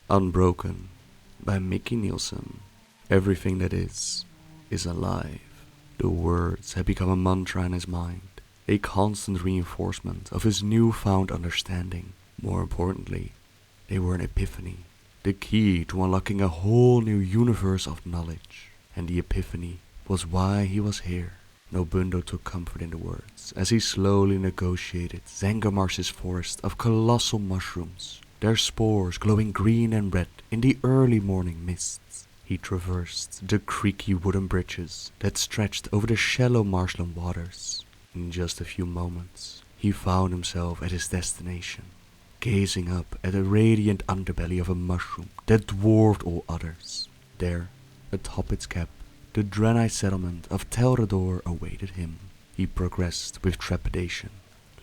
Unbroken by Micky Neilson. Everything that is alive. The words had become a mantra in his mind, a constant reinforcement of his newfound understanding. More importantly, they were an epiphany, the key to unlocking a whole new universe of knowledge. And the epiphany was why he was here. Nobundo took comfort in the words as he slowly negotiated Zangarmarsh's forest of colossal mushrooms, their spores glowing green and red in the early morning mists. He traversed the creaky wooden bridges that stretched over the shallow marshland waters. In just a few moments, he found himself at his destination, gazing up at the radiant underbelly of a mushroom that dwarfed all others. There, atop its cap, the Draenei settlement of Teredor awaited him. He progressed with trepidation,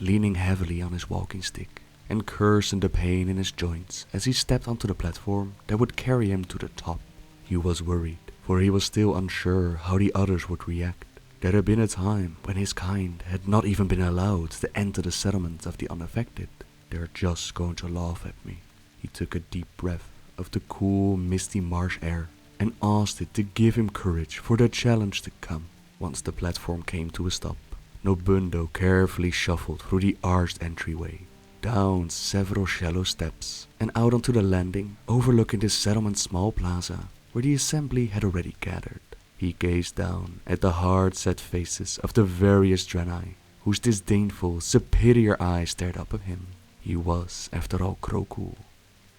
leaning heavily on his walking stick, and cursing the pain in his joints as he stepped onto the platform that would carry him to the top. He was worried, for he was still unsure how the others would react. There had been a time when his kind had not even been allowed to enter the settlement of the unaffected. They're just going to laugh at me. He took a deep breath of the cool, misty marsh air and asked it to give him courage for the challenge to come. Once the platform came to a stop, Nobundo carefully shuffled through the arched entryway, down several shallow steps, and out onto the landing overlooking the settlement's small plaza where the assembly had already gathered. He gazed down at the hard-set faces of the various Draenei, whose disdainful, superior eyes stared up at him. He was, after all, Kroku.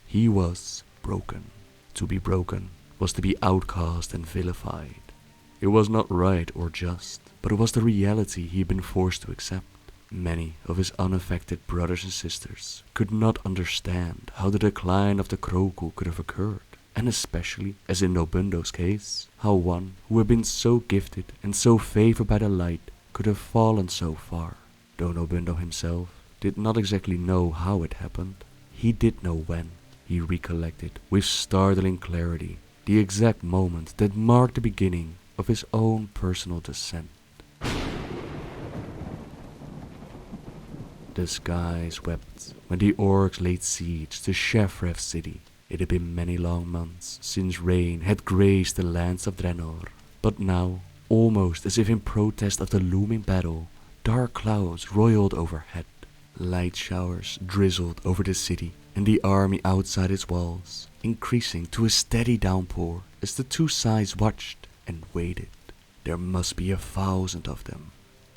He was broken. To be broken was to be outcast and vilified. It was not right or just, but it was the reality he had been forced to accept. Many of his unaffected brothers and sisters could not understand how the decline of the Kroku could have occurred, and especially, as in Nobundo's case, how one who had been so gifted and so favored by the light could have fallen so far. Though Nobundo himself did not exactly know how it happened, he did know when. He recollected with startling clarity the exact moment that marked the beginning of his own personal descent. The skies wept when the orcs laid siege to Shefrev's city. It had been many long months since rain had graced the lands of Draenor, but now, almost as if in protest of the looming battle, dark clouds roiled overhead. Light showers drizzled over the city and the army outside its walls, increasing to a steady downpour as the two sides watched and waited. There must be 1,000 of them,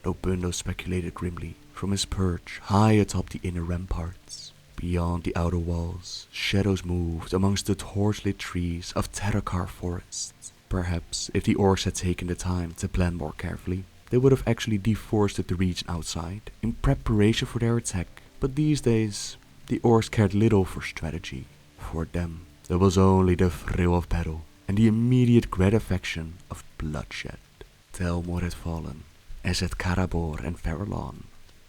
Nobundo speculated grimly from his perch high atop the inner ramparts. Beyond the outer walls, shadows moved amongst the torch-lit trees of Terakar forests. Perhaps if the orcs had taken the time to plan more carefully, they would have actually deforested the region outside in preparation for their attack. But these days, the orcs cared little for strategy. For them, there was only the thrill of battle and the immediate gratification of bloodshed. Telmor had fallen, as had Karabor and Farallon.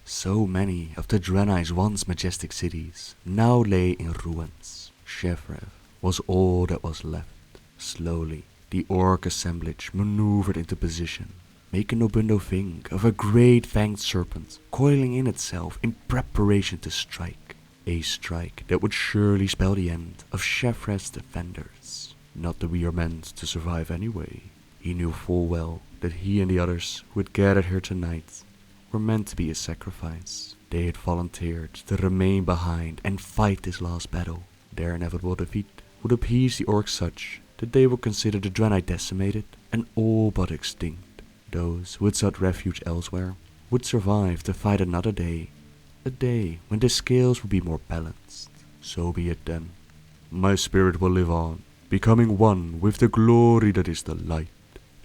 So many of the Draenei's once majestic cities now lay in ruins. Shefrev was all that was left. Slowly, the orc assemblage maneuvered into position, making Nobundo think of a great fanged serpent coiling in itself in preparation to strike. A strike that would surely spell the end of Shefrev's defenders. Not that we are meant to survive anyway. He knew full well that he and the others who had gathered here tonight were meant to be a sacrifice. They had volunteered to remain behind and fight this last battle. Their inevitable defeat would appease the orcs such that they would consider the Draenei decimated and all but extinct. Those who had sought refuge elsewhere would survive to fight another day, a day when the scales would be more balanced. So be it then. My spirit will live on, becoming one with the glory that is the light.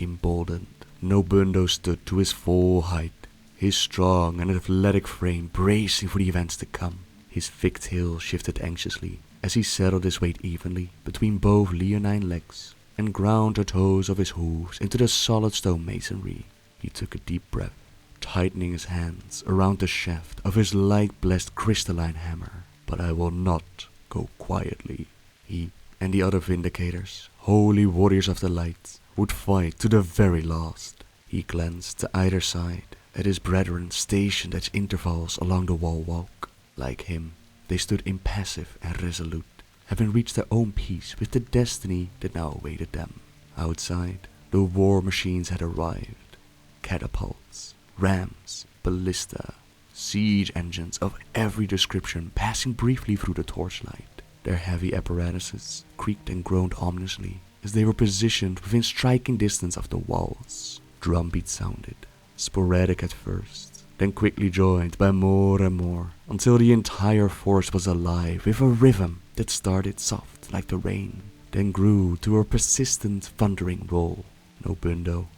Emboldened, Nobundo stood to his full height, his strong and athletic frame bracing for the events to come. His thick tail shifted anxiously as he settled his weight evenly between both leonine legs and ground the toes of his hooves into the solid stone masonry. He took a deep breath, tightening his hands around the shaft of his light-blessed crystalline hammer. But I will not go quietly. He and the other Vindicators, holy warriors of the light, would fight to the very last. He glanced to either side at his brethren stationed at intervals along the wall walk. Like him, they stood impassive and resolute, having reached their own peace with the destiny that now awaited them. Outside, the war machines had arrived. Catapults, rams, ballista, siege engines of every description passing briefly through the torchlight. Their heavy apparatuses creaked and groaned ominously as they were positioned within striking distance of the walls. Drumbeats sounded, sporadic at first, then quickly joined by more and more, until the entire force was alive with a rhythm that started soft like the rain, then grew to a persistent thundering roll. Nobundo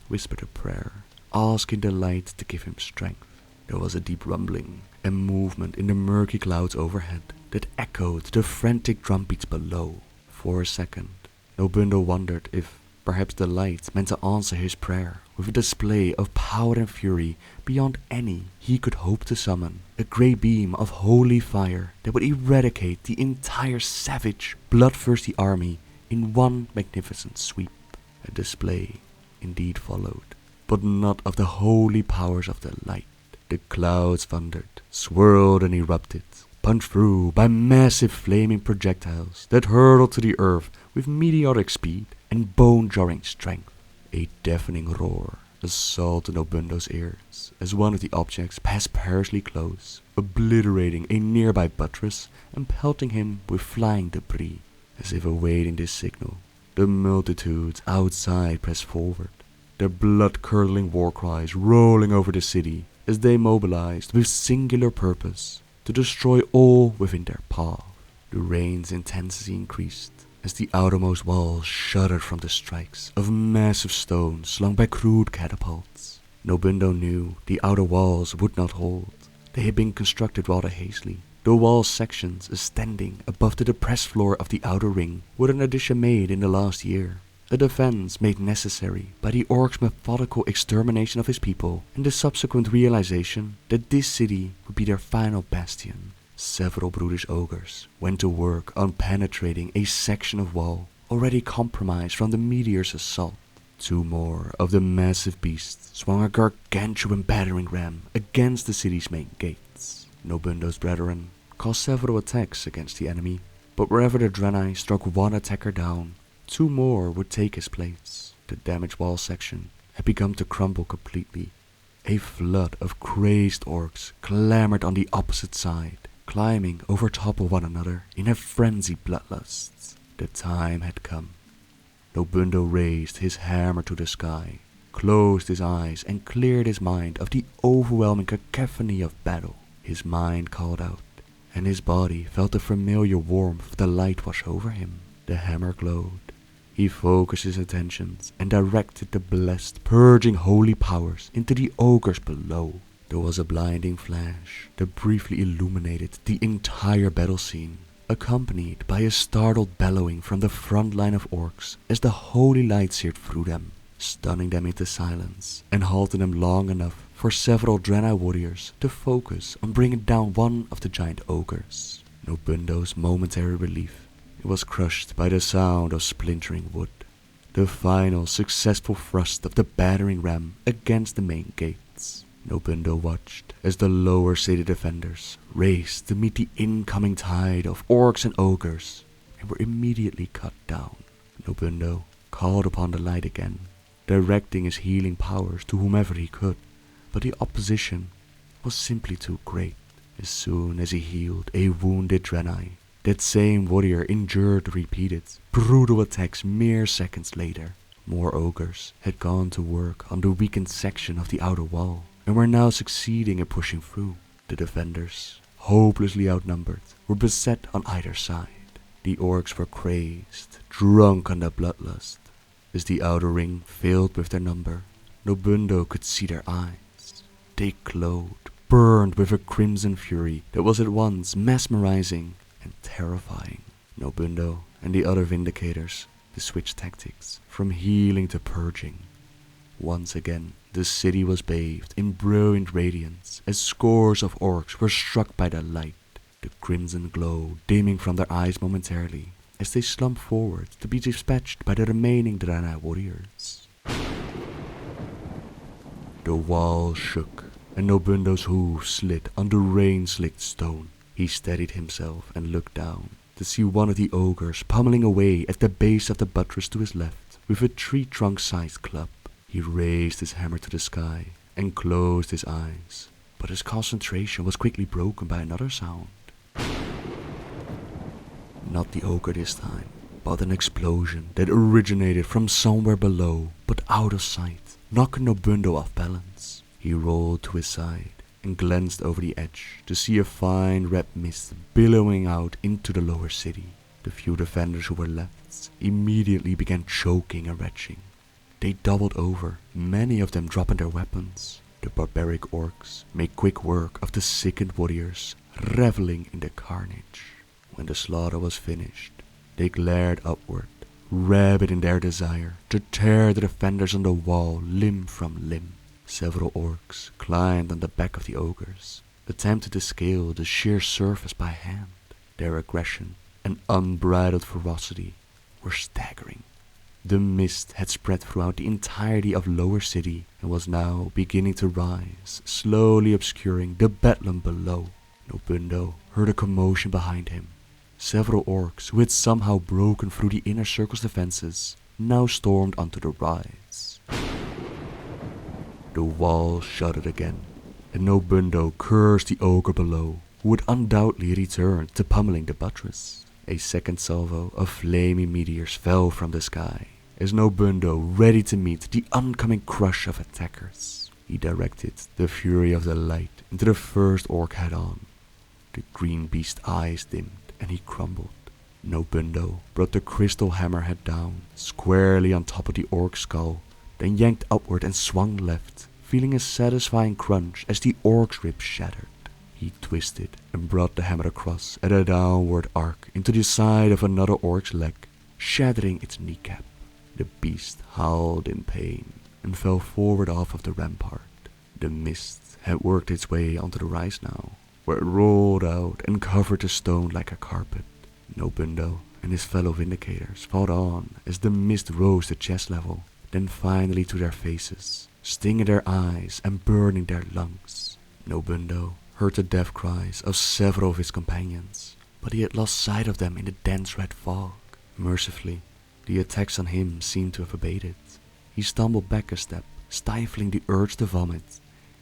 whispered a prayer, asking the light to give him strength. There was a deep rumbling and movement in the murky clouds overhead that echoed the frantic drumbeats below. For a second, Nobundo wondered if perhaps the light meant to answer his prayer with a display of power and fury beyond any he could hope to summon, a grey beam of holy fire that would eradicate the entire savage, bloodthirsty army in one magnificent sweep. A display indeed followed, but not of the holy powers of the light. The clouds thundered, swirled and erupted, punched through by massive flaming projectiles that hurtled to the earth with meteoric speed and bone-jarring strength. A deafening roar assaulted Nobundo's ears as one of the objects passed perilously close, obliterating a nearby buttress and pelting him with flying debris. As if awaiting this signal, the multitudes outside pressed forward, their blood-curdling war cries rolling over the city as they mobilized with singular purpose to destroy all within their path. The rain's intensity increased as the outermost walls shuddered from the strikes of massive stones slung by crude catapults. Nobundo knew the outer walls would not hold. They had been constructed rather hastily, the wall sections extending above the depressed floor of the outer ring were an addition made in the last year, a defense made necessary by the orc's methodical extermination of his people and the subsequent realization that this city would be their final bastion. Several brutish ogres went to work on penetrating a section of wall already compromised from the meteor's assault. Two more of the massive beasts swung a gargantuan battering ram against the city's main gates. Nobundo's brethren caused several attacks against the enemy, but wherever the Draenei struck one attacker down, two more would take his place. The damaged wall section had begun to crumble completely. A flood of crazed orcs clamored on the opposite side, climbing over top of one another in a frenzied bloodlust. The time had come. Nobundo raised his hammer to the sky, closed his eyes and cleared his mind of the overwhelming cacophony of battle. His mind called out, and his body felt the familiar warmth of the light wash over him. The hammer glowed. He focused his attentions and directed the blessed, purging holy powers into the ogres below. There was a blinding flash that briefly illuminated the entire battle scene, accompanied by a startled bellowing from the front line of orcs as the holy light seared through them, stunning them into silence and halting them long enough for several Draenei warriors to focus on bringing down one of the giant ogres. Nobundo's momentary relief was crushed by the sound of splintering wood, the final successful thrust of the battering ram against the main gates. Nobundo watched as the lower city defenders raced to meet the incoming tide of orcs and ogres and were immediately cut down. Nobundo called upon the light again, directing his healing powers to whomever he could, but the opposition was simply too great. As soon as he healed a wounded Draenei, that same warrior endured repeated, brutal attacks mere seconds later. More ogres had gone to work on the weakened section of the outer wall, and were now succeeding in pushing through. The defenders, hopelessly outnumbered, were beset on either side. The orcs were crazed, drunk on their bloodlust. As the outer ring filled with their number, Nobundo could see their eyes. They glowed, burned with a crimson fury that was at once mesmerizing and terrifying. Nobundo and the other Vindicators switched tactics from healing to purging. Once again, the city was bathed in brilliant radiance as scores of orcs were struck by the light, the crimson glow dimming from their eyes momentarily as they slumped forward to be dispatched by the remaining Draenei warriors. The wall shook, and Nobundo's hooves slid on the rain-slicked stone. He steadied himself and looked down to to see one of the ogres pummeling away at the base of the buttress to his left with a tree-trunk-sized club. He raised his hammer to the sky and closed his eyes, but his concentration was quickly broken by another sound. Not the ogre this time, but an explosion that originated from somewhere below but out of sight, knocking Nobundo off balance. He rolled to his side and glanced over the edge to see a fine red mist billowing out into the lower city. The few defenders who were left immediately began choking and retching. They doubled over, many of them dropping their weapons. The barbaric orcs made quick work of the sickened warriors, reveling in the carnage. When the slaughter was finished, they glared upward, rabid in their desire to tear the defenders on the wall limb from limb. Several orcs climbed on the back of the ogres, attempted to scale the sheer surface by hand. Their aggression and unbridled ferocity were staggering. The mist had spread throughout the entirety of Lower City and was now beginning to rise, slowly obscuring the bedlam below. Nobundo heard a commotion behind him. Several orcs who had somehow broken through the inner circle's defenses now stormed onto the rise. The wall shuddered again, and Nobundo cursed the ogre below, who had undoubtedly returned to pummeling the buttress. A second salvo of flaming meteors fell from the sky, as Nobundo ready to meet the oncoming crush of attackers. He directed the fury of the light into the first orc head-on. The green beast's eyes dimmed, and he crumbled. Nobundo brought the crystal hammerhead down, squarely on top of the orc's skull, then yanked upward and swung left, feeling a satisfying crunch as the orc's ribs shattered. He twisted and brought the hammer across at a downward arc into the side of another orc's leg, shattering its kneecap. The beast howled in pain and fell forward off of the rampart. The mist had worked its way onto the rise now, where it rolled out and covered the stone like a carpet. Nobundo and his fellow Vindicators fought on as the mist rose to chest level, then finally to their faces, stinging their eyes and burning their lungs. Nobundo heard the death cries of several of his companions, but he had lost sight of them in the dense red fog. Mercifully, the attacks on him seemed to have abated. He stumbled back a step, stifling the urge to vomit.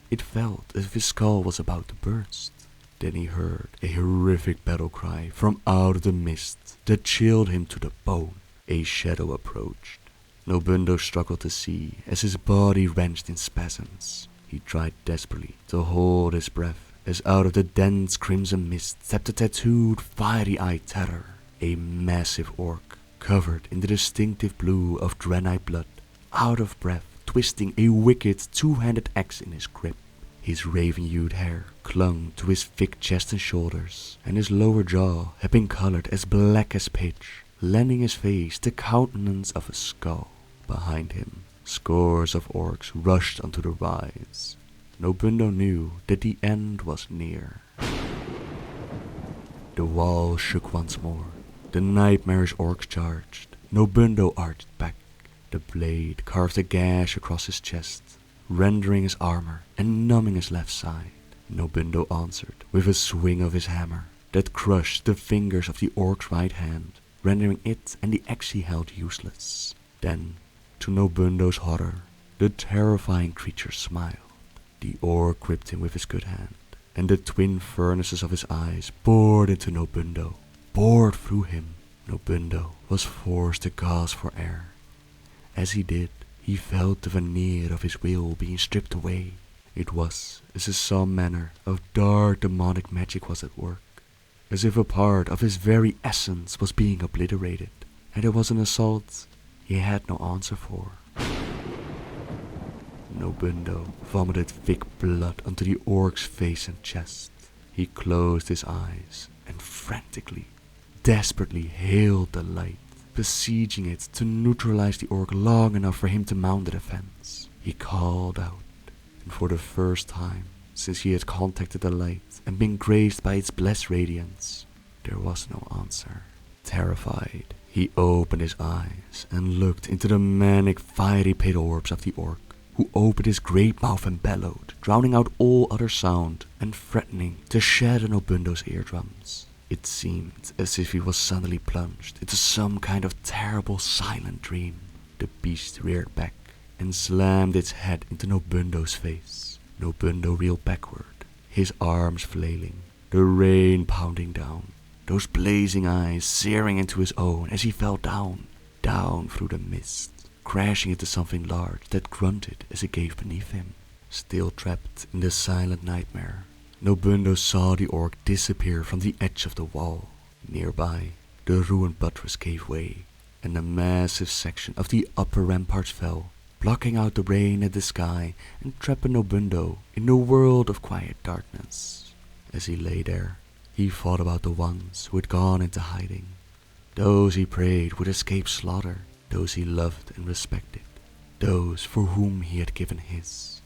It felt as if his skull was about to burst. Then he heard a horrific battle cry from out of the mist that chilled him to the bone. A shadow approached. Nobundo struggled to see as his body wrenched in spasms. He tried desperately to hold his breath as out of the dense crimson mist stepped a tattooed, fiery-eyed terror. A massive orc, covered in the distinctive blue of Draenei blood, out of breath, twisting a wicked two-handed axe in his grip. His raven-hued hair clung to his thick chest and shoulders, and his lower jaw had been colored as black as pitch, lending his face the countenance of a skull. Behind him, scores of orcs rushed onto the rise. Nobundo knew that the end was near. The wall shook once more. The nightmarish orcs charged. Nobundo arched back. The blade carved a gash across his chest, rendering his armor and numbing his left side. Nobundo answered with a swing of his hammer that crushed the fingers of the orc's right hand, rendering it and the axe he held useless. Then, to Nobundo's horror, the terrifying creature smiled. The orc gripped him with his good hand, and the twin furnaces of his eyes bored into Nobundo, bored through him. Nobundo was forced to gasp for air. As he did, he felt the veneer of his will being stripped away. It was as if some manner of dark demonic magic was at work, as if a part of his very essence was being obliterated, and it was an assault he had no answer for. Nobundo vomited thick blood onto the orc's face and chest. He closed his eyes and frantically, desperately hailed the light, besieging it to neutralize the orc long enough for him to mount the defense. He called out, and for the first time since he had contacted the light and been graced by its blessed radiance, there was no answer. Terrified, he opened his eyes and looked into the manic, fiery pale orbs of the orc, who opened his great mouth and bellowed, drowning out all other sound and threatening to shatter Nobundo's eardrums. It seemed as if he was suddenly plunged into some kind of terrible silent dream. The beast reared back and slammed its head into Nobundo's face. Nobundo reeled backward, his arms flailing, the rain pounding down, those blazing eyes searing into his own as he fell down through the mist, crashing into something large that grunted as it gave beneath him. Still trapped in the silent nightmare, Nobundo saw the orc disappear from the edge of the wall. Nearby, the ruined buttress gave way, and a massive section of the upper ramparts fell, blocking out the rain and the sky and trapping Nobundo in a world of quiet darkness. As he lay there, he thought about the ones who had gone into hiding, those he prayed would escape slaughter, those he loved and respected, those for whom he had given his.